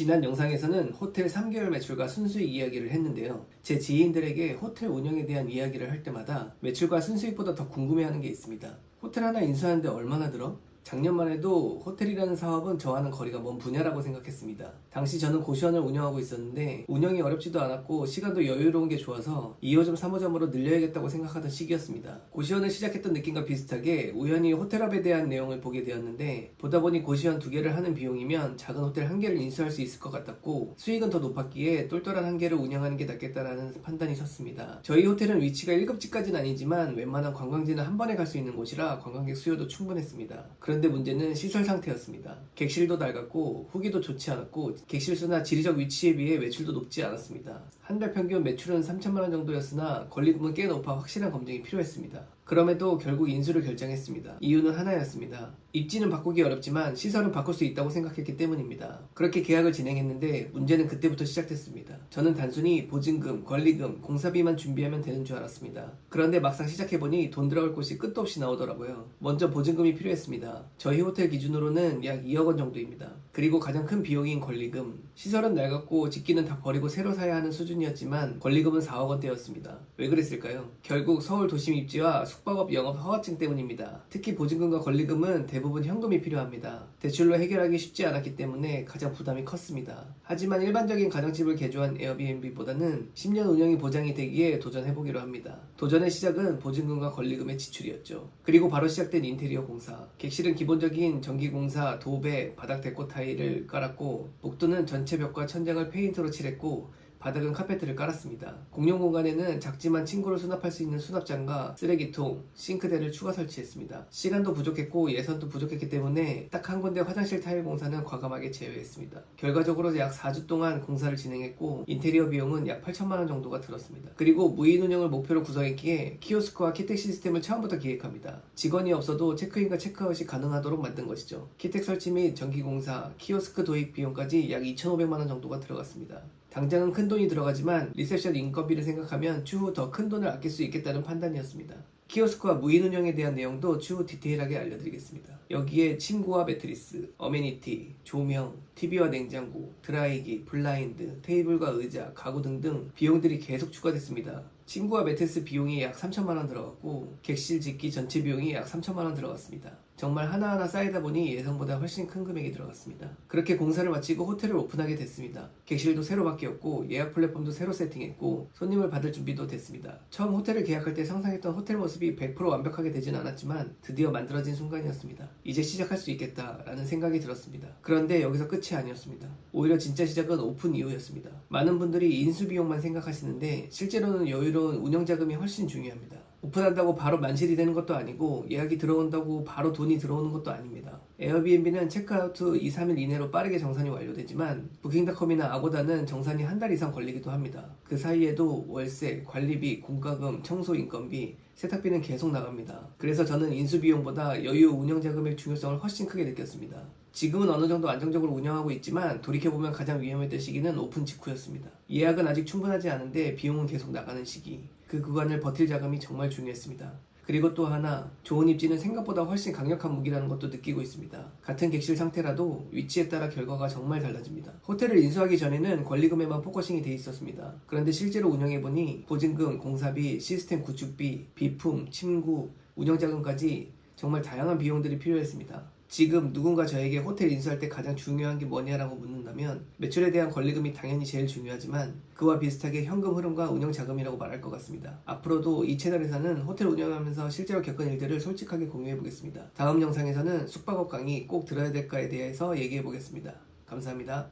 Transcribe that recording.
지난 영상에서는 호텔 3개월 매출과 순수익 이야기를 했는데요. 제 지인들에게 호텔 운영에 대한 이야기를 할 때마다 매출과 순수익보다 더 궁금해하는 게 있습니다. 호텔 하나 인수하는데 얼마나 들어? 작년만 해도 호텔이라는 사업은 저와는 거리가 먼 분야라고 생각했습니다. 당시 저는 고시원을 운영하고 있었는데 운영이 어렵지도 않았고 시간도 여유로운 게 좋아서 2호점, 3호점으로 늘려야겠다고 생각하던 시기였습니다. 고시원을 시작했던 느낌과 비슷하게 우연히 호텔업에 대한 내용을 보게 되었는데 보다 보니 고시원 2개를 하는 비용이면 작은 호텔 1개를 인수할 수 있을 것 같았고 수익은 더 높았기에 똘똘한 1개를 운영하는 게 낫겠다라는 판단이 섰습니다. 저희 호텔은 위치가 1급지까지는 아니지만 웬만한 관광지는 한 번에 갈 수 있는 곳이라 관광객 수요도 충분했습니다. 그런데 문제는 시설 상태였습니다. 객실도 낡았고 후기도 좋지 않았고 객실 수나 지리적 위치에 비해 매출도 높지 않았습니다. 한 달 평균 매출은 3천만원 정도였으나 권리금은 꽤 높아 확실한 검증이 필요했습니다. 그럼에도 결국 인수를 결정했습니다. 이유는 하나였습니다. 입지는 바꾸기 어렵지만 시설은 바꿀 수 있다고 생각했기 때문입니다. 그렇게 계약을 진행했는데 문제는 그때부터 시작됐습니다. 저는 단순히 보증금, 권리금, 공사비만 준비하면 되는 줄 알았습니다. 그런데 막상 시작해보니 돈 들어갈 곳이 끝도 없이 나오더라고요. 먼저 보증금이 필요했습니다. 저희 호텔 기준으로는 약 2억 원 정도입니다. 그리고 가장 큰 비용인 권리금. 시설은 낡았고 집기는 다 버리고 새로 사야 하는 수준이었지만 권리금은 4억 원대였습니다. 왜 그랬을까요? 결국 서울 도심 입지와 숙박업 영업 허가증 때문입니다. 특히 보증금과 권리금은 대부분 현금이 필요합니다. 대출로 해결하기 쉽지 않았기 때문에 가장 부담이 컸습니다. 하지만 일반적인 가정집을 개조한 에어비앤비보다는 10년 운영이 보장이 되기에 도전해보기로 합니다. 도전의 시작은 보증금과 권리금의 지출이었죠. 그리고 바로 시작된 인테리어 공사. 객실은 기본적인 전기공사, 도배, 바닥 데코 타일을 깔았고 복도는 전체 벽과 천장을 페인트로 칠했고 바닥은 카페트를 깔았습니다. 공용 공간에는 작지만 친구를 수납할 수 있는 수납장과 쓰레기통, 싱크대를 추가 설치했습니다. 시간도 부족했고 예산도 부족했기 때문에 딱 한 군데 화장실 타일 공사는 과감하게 제외했습니다. 결과적으로 약 4주 동안 공사를 진행했고 인테리어 비용은 약 8천만원 정도가 들었습니다. 그리고 무인 운영을 목표로 구성했기에 키오스크와 키텍 시스템을 처음부터 기획합니다. 직원이 없어도 체크인과 체크아웃이 가능하도록 만든 것이죠. 키텍 설치 및 전기공사, 키오스크 도입 비용까지 약 2,500만원 정도가 들어갔습니다. 당장은 큰 돈이 들어가지만 리셉션 인건비를 생각하면 추후 더 큰 돈을 아낄 수 있겠다는 판단이었습니다. 키오스크와 무인 운영에 대한 내용도 추후 디테일하게 알려드리겠습니다. 여기에 침구와 매트리스, 어메니티, 조명, TV와 냉장고, 드라이기, 블라인드, 테이블과 의자, 가구 등등 비용들이 계속 추가됐습니다. 침구와 매트리스 비용이 약 3천만원 들어갔고 객실 짓기 전체 비용이 약 3천만원 들어갔습니다. 정말 하나하나 쌓이다 보니 예상보다 훨씬 큰 금액이 들어갔습니다. 그렇게 공사를 마치고 호텔을 오픈하게 됐습니다. 객실도 새로 바뀌었고 예약 플랫폼도 새로 세팅했고 손님을 받을 준비도 됐습니다. 처음 호텔을 계약할 때 상상했던 호텔 모습이 100% 완벽하게 되진 않았지만 드디어 만들어진 순간이었습니다. 이제 시작할 수 있겠다라는 생각이 들었습니다. 그런데 여기서 끝이 아니었습니다. 오히려 진짜 시작은 오픈 이후였습니다. 많은 분들이 인수비용만 생각하시는데 실제로는 여유로운 운영자금이 훨씬 중요합니다. 오픈한다고 바로 만실이 되는 것도 아니고 예약이 들어온다고 바로 돈이 들어오는 것도 아닙니다. 에어비앤비는 체크아웃 후 2-3일 이내로 빠르게 정산이 완료되지만 부킹닷컴이나 아고다는 정산이 한 달 이상 걸리기도 합니다. 그 사이에도 월세, 관리비, 공과금, 청소 인건비, 세탁비는 계속 나갑니다. 그래서 저는 인수비용보다 여유 운영자금의 중요성을 훨씬 크게 느꼈습니다. 지금은 어느 정도 안정적으로 운영하고 있지만 돌이켜보면 가장 위험했던 시기는 오픈 직후였습니다. 예약은 아직 충분하지 않은데 비용은 계속 나가는 시기. 그 구간을 버틸 자금이 정말 중요했습니다. 그리고 또 하나, 좋은 입지는 생각보다 훨씬 강력한 무기라는 것도 느끼고 있습니다. 같은 객실 상태라도 위치에 따라 결과가 정말 달라집니다. 호텔을 인수하기 전에는 권리금에만 포커싱이 돼 있었습니다. 그런데 실제로 운영해보니 보증금, 공사비, 시스템 구축비, 비품, 침구, 운영자금까지 정말 다양한 비용들이 필요했습니다. 지금 누군가 저에게 호텔 인수할 때 가장 중요한 게 뭐냐라고 묻는다면 매출에 대한 권리금이 당연히 제일 중요하지만 그와 비슷하게 현금 흐름과 운영 자금이라고 말할 것 같습니다. 앞으로도 이 채널에서는 호텔 운영하면서 실제로 겪은 일들을 솔직하게 공유해 보겠습니다. 다음 영상에서는 숙박업 강의 꼭 들어야 될까에 대해서 얘기해 보겠습니다. 감사합니다.